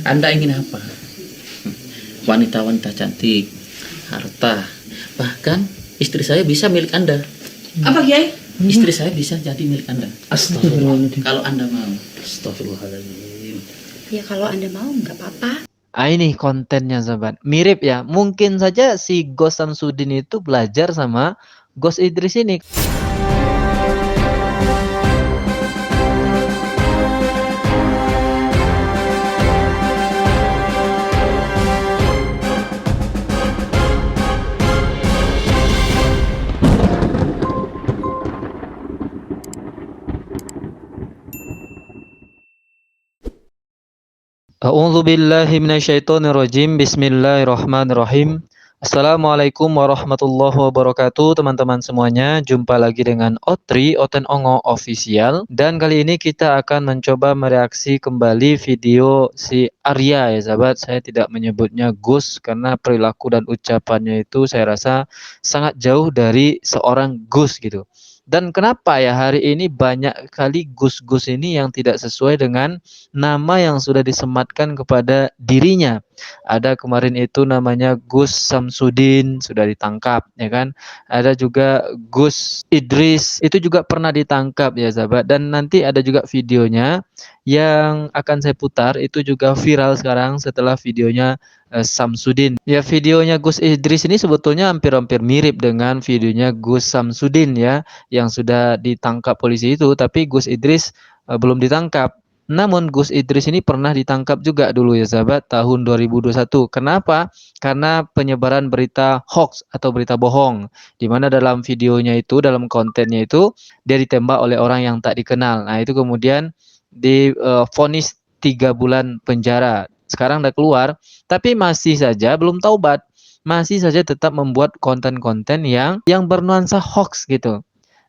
Anda ingin apa? Wanita-wanita cantik, harta, bahkan istri saya bisa milik Anda. Apa Kiai? Istri saya bisa jadi milik Anda. Astagfirullahaladzim. Kalau Anda mau. Astagfirullahaladzim. Ya kalau Anda mau nggak apa-apa. Ini kontennya sahabat. Mirip ya. Mungkin saja si Ghost Samsudin itu belajar sama Ghost Idris ini. A'udzubillahi minasyaitonirrajim. Bismillahirrahmanirrahim. Assalamualaikum warahmatullahi wabarakatuh, teman-teman semuanya. Jumpa lagi dengan Otri Oten Ongo Official. Dan kali ini kita akan mencoba mereaksi kembali video si Arya ya sahabat. Saya tidak menyebutnya Gus karena perilaku dan ucapannya itu saya rasa sangat jauh dari seorang Gus gitu. Dan kenapa ya hari ini banyak kali Gus-Gus ini yang tidak sesuai dengan nama yang sudah disematkan kepada dirinya. Ada kemarin itu namanya Gus Samsudin sudah ditangkap ya kan. Ada juga Gus Idris itu juga pernah ditangkap ya sahabat. Dan nanti ada juga videonya yang akan saya putar itu juga viral sekarang setelah videonya Samsudin. Ya videonya Gus Idris ini sebetulnya hampir-hampir mirip dengan videonya Gus Samsudin ya yang sudah ditangkap polisi itu, tapi Gus Idris belum ditangkap. Namun Gus Idris ini pernah ditangkap juga dulu ya sahabat tahun 2021. Kenapa? Karena penyebaran berita hoax atau berita bohong. Di mana dalam videonya itu, dalam kontennya itu dia ditembak oleh orang yang tak dikenal. Nah, itu kemudian divonis 3 bulan penjara. Sekarang udah keluar, tapi masih saja belum taubat. Masih saja tetap membuat konten-konten yang bernuansa hoax gitu.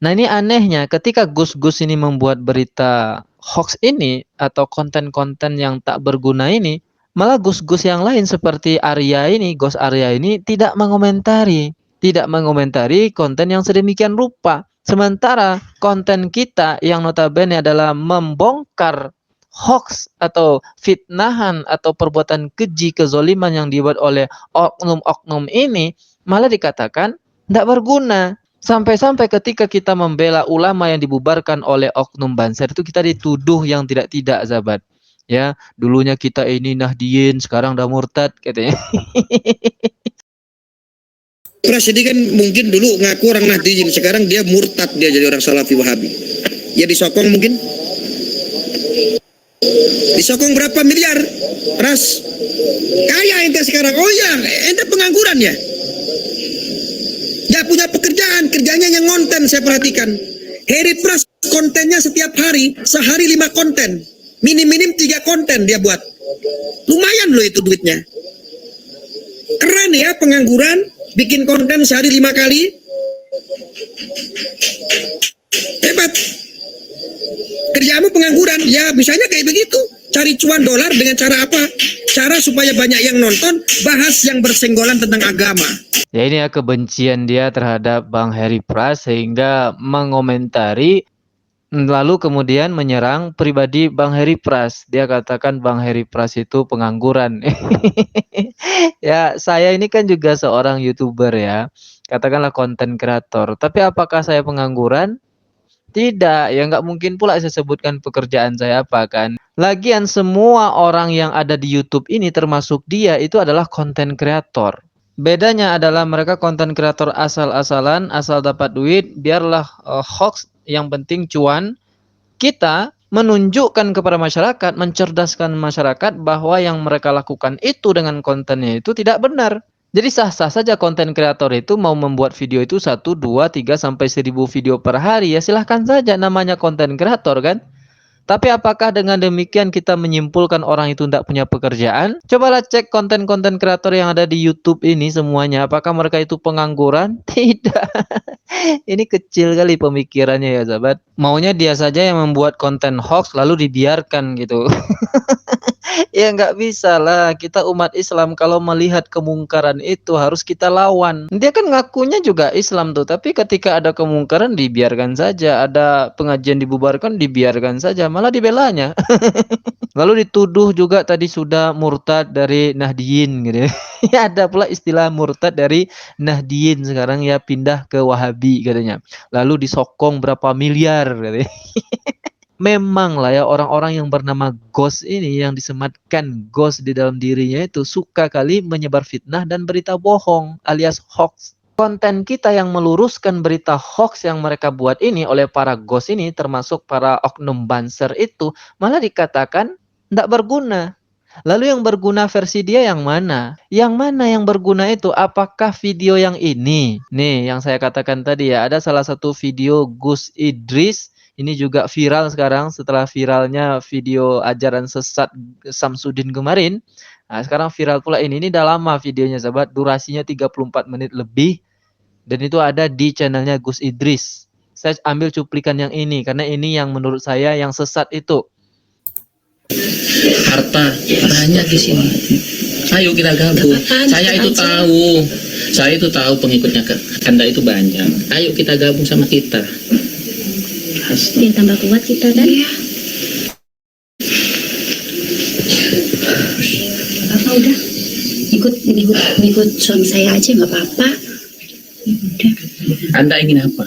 Nah, ini anehnya ketika Gus-Gus ini membuat berita hoax ini atau konten-konten yang tak berguna ini, malah Gus-Gus yang lain seperti Arya ini, Gus Arya ini tidak mengomentari konten yang sedemikian rupa. Sementara konten kita yang notabene adalah membongkar hoax atau fitnahan atau perbuatan keji kezoliman yang dibuat oleh oknum-oknum ini malah dikatakan tidak berguna. Sampai-sampai ketika kita membela ulama yang dibubarkan oleh oknum Banser itu kita dituduh yang tidak-tidak sahabat. Ya, dulunya kita ini Nahdiyin, sekarang udah murtad katanya. Pras ini kan mungkin dulu ngaku orang Nahdiyin, sekarang dia murtad, dia jadi orang Salafi Wahabi. Ya disokong mungkin. Disokong berapa miliar? Pras. Kaya ente sekarang. Oh ya, ente pengangguran ya? Gak punya pekerjaan, kerjanya yang ngonten saya perhatikan. Heri Pras kontennya setiap hari, sehari 5 konten. Minim-minim 3 konten dia buat. Lumayan loh itu duitnya. Keren ya pengangguran, bikin konten sehari 5 kali. Hebat. Kerjamu pengangguran, ya bisanya kayak begitu. Cari cuan dolar dengan cara apa? Cara supaya banyak yang nonton, bahas yang bersenggolan tentang agama. Ya ini ya kebencian dia terhadap Bang Heri Pras sehingga mengomentari lalu kemudian menyerang pribadi Bang Heri Pras. Dia katakan Bang Heri Pras itu pengangguran. Ya saya ini kan juga seorang YouTuber ya. Katakanlah konten kreator. Tapi apakah saya pengangguran? Tidak, ya nggak mungkin pula saya sebutkan pekerjaan saya apa kan. Lagian semua orang yang ada di YouTube ini termasuk dia itu adalah konten kreator. Bedanya adalah mereka konten kreator asal-asalan, asal dapat duit, biarlah hoax, yang penting cuan. Kita menunjukkan kepada masyarakat, mencerdaskan masyarakat bahwa yang mereka lakukan itu dengan kontennya itu tidak benar. Jadi sah-sah saja konten kreator itu mau membuat video itu 1, 2, 3 sampai 1000 video per hari ya silahkan saja, namanya konten kreator kan. Tapi apakah dengan demikian kita menyimpulkan orang itu tidak punya pekerjaan? Cobalah cek konten-konten kreator yang ada di YouTube ini semuanya, apakah mereka itu pengangguran? Tidak. Ini kecil kali pemikirannya ya sahabat. Maunya dia saja yang membuat konten hoax lalu dibiarkan gitu. Ya nggak bisa lah, kita umat Islam kalau melihat kemungkaran itu harus kita lawan. Dia kan ngakunya juga Islam tuh, tapi ketika ada kemungkaran dibiarkan saja, ada pengajian dibubarkan dibiarkan saja, malah dibelanya. Lalu dituduh juga tadi sudah murtad dari Nahdiyin gitu ya. Ya ada pula istilah murtad dari Nahdiyin, sekarang ya pindah ke Wahabi katanya. Lalu disokong berapa miliar katanya. Memang lah ya orang-orang yang bernama Ghost ini yang disematkan Ghost di dalam dirinya itu suka kali menyebar fitnah dan berita bohong alias hoax. Konten kita yang meluruskan berita hoax yang mereka buat ini oleh para Ghost ini termasuk para oknum banser itu malah dikatakan tidak berguna. Lalu yang berguna versi dia yang mana? Yang mana yang berguna itu? Apakah video yang ini? Nih yang saya katakan tadi ya, ada salah satu video Gus Idris. Ini juga viral sekarang setelah viralnya video ajaran sesat Samsudin kemarin. Nah, sekarang viral pula ini. Ini udah lama videonya sahabat, durasinya 34 menit lebih. Dan itu ada di channelnya Gus Idris. Saya ambil cuplikan yang ini karena ini yang menurut saya yang sesat itu. Harta banyak di sini. Ayo kita gabung. Saya itu tahu pengikutnya Anda itu banyak. Ayo kita gabung sama kita. Biar tambah kuat kita kan. Apa udah ikut suami saya aja nggak apa-apa. Udah. Anda ingin apa?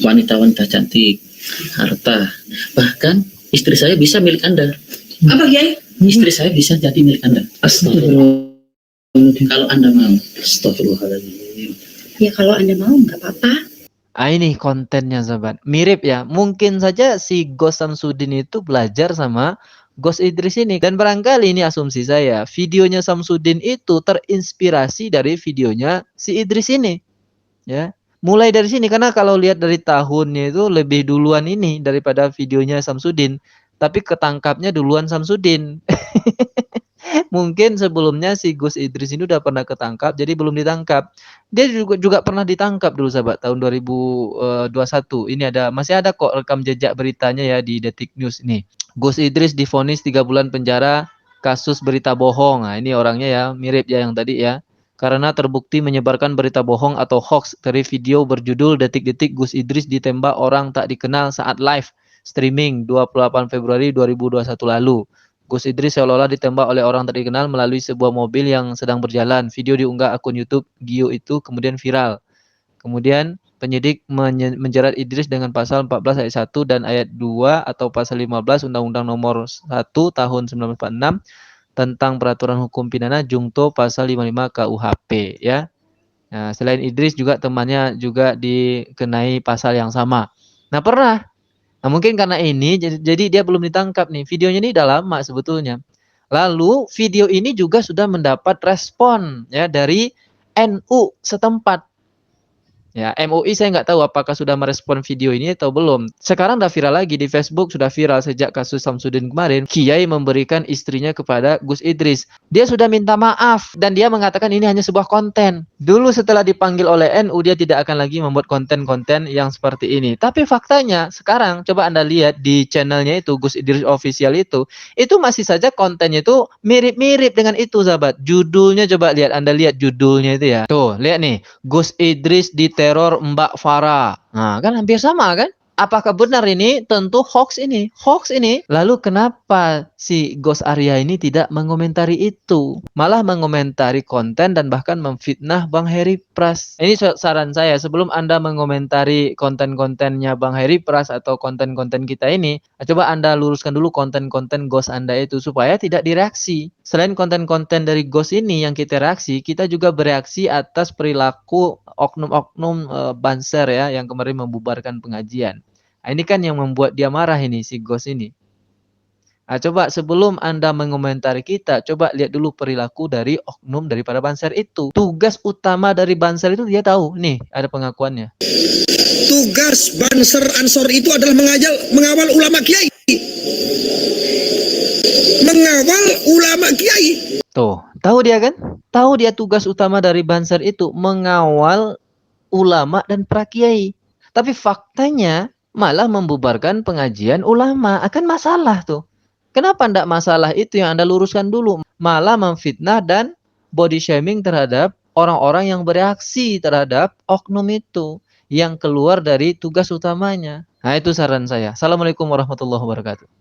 Wanita-wanita cantik, harta, bahkan istri saya bisa milik Anda. Apa Kiai? Istri saya bisa jadi milik Anda. Astagfirullahaladzim. Kalau Anda mau. Astagfirullahaladzim. Ya kalau Anda mau nggak apa-apa. Ini kontennya sahabat. Mirip ya. Mungkin saja si Ghost Samsudin itu belajar sama Ghost Idris ini. Dan barangkali ini asumsi saya. Videonya Samsudin itu terinspirasi dari videonya si Idris ini. Ya. Mulai dari sini. Karena kalau lihat dari tahunnya itu lebih duluan ini daripada videonya Samsudin. Tapi ketangkapnya duluan Samsudin. Mungkin sebelumnya si Gus Idris ini udah pernah ketangkap, jadi belum ditangkap. Dia juga pernah ditangkap dulu sahabat tahun 2021. Ini masih ada kok rekam jejak beritanya ya di Detik News ini. Gus Idris divonis 3 bulan penjara kasus berita bohong. Nah, ini orangnya ya mirip ya yang tadi ya. Karena terbukti menyebarkan berita bohong atau hoax dari video berjudul Detik-detik Gus Idris ditembak orang tak dikenal saat live streaming 28 Februari 2021 lalu. Gus Idris seolah-olah ditembak oleh orang tak dikenal melalui sebuah mobil yang sedang berjalan. Video diunggah akun YouTube Gio itu kemudian viral. Kemudian penyidik menjerat Idris dengan pasal 14 ayat 1 dan ayat 2 atau pasal 15 Undang-Undang Nomor 1 Tahun 1946 tentang Peraturan Hukum Pidana Jungto pasal 55 KUHP ya. Nah, selain Idris juga temannya juga dikenai pasal yang sama. Nah, mungkin karena ini jadi dia belum ditangkap nih. Videonya ini udah lama sebetulnya. Lalu video ini juga sudah mendapat respon ya dari NU setempat. Ya, MUI saya nggak tahu apakah sudah merespon video ini atau belum. Sekarang udah viral lagi di Facebook, sudah viral sejak kasus Samsudin kemarin. Kiai memberikan istrinya kepada Gus Idris. Dia sudah minta maaf dan dia mengatakan ini hanya sebuah konten. Dulu setelah dipanggil oleh NU dia tidak akan lagi membuat konten-konten yang seperti ini. Tapi faktanya sekarang coba Anda lihat di channelnya itu Gus Idris Official itu masih saja kontennya itu mirip-mirip dengan itu sahabat. Judulnya coba lihat, Anda lihat judulnya itu ya. Tuh, lihat nih, Gus Idris diteror Mbak Farah. Nah, kan hampir sama kan? Apakah benar ini? Tentu hoax ini. Hoax ini. Lalu kenapa si Ghost Arya ini tidak mengomentari itu? Malah mengomentari konten dan bahkan memfitnah Bang Heri Pras. Ini saran saya, sebelum Anda mengomentari konten-kontennya Bang Heri Pras atau konten-konten kita ini, coba Anda luruskan dulu konten-konten Ghost Anda itu supaya tidak direaksi. Selain konten-konten dari Ghost ini yang kita reaksi, kita juga bereaksi atas perilaku oknum-oknum banser ya yang kemarin membubarkan pengajian. Nah, ini kan yang membuat dia marah ini si Ghost ini. Nah, coba sebelum Anda mengomentari kita, coba lihat dulu perilaku dari oknum daripada banser itu. Tugas utama dari banser itu dia tahu. Nih, ada pengakuannya. Tugas banser ansor itu adalah mengawal ulama kiai. Mengawal ulama kiai. Tuh, tahu dia kan? Tahu dia tugas utama dari banser itu mengawal ulama dan para kiai. Tapi faktanya malah membubarkan pengajian ulama. Akan masalah tuh. Kenapa ndak masalah itu yang Anda luruskan dulu? Malah memfitnah dan body shaming terhadap orang-orang yang bereaksi terhadap oknum itu yang keluar dari tugas utamanya. Nah, itu saran saya. Assalamualaikum warahmatullahi wabarakatuh.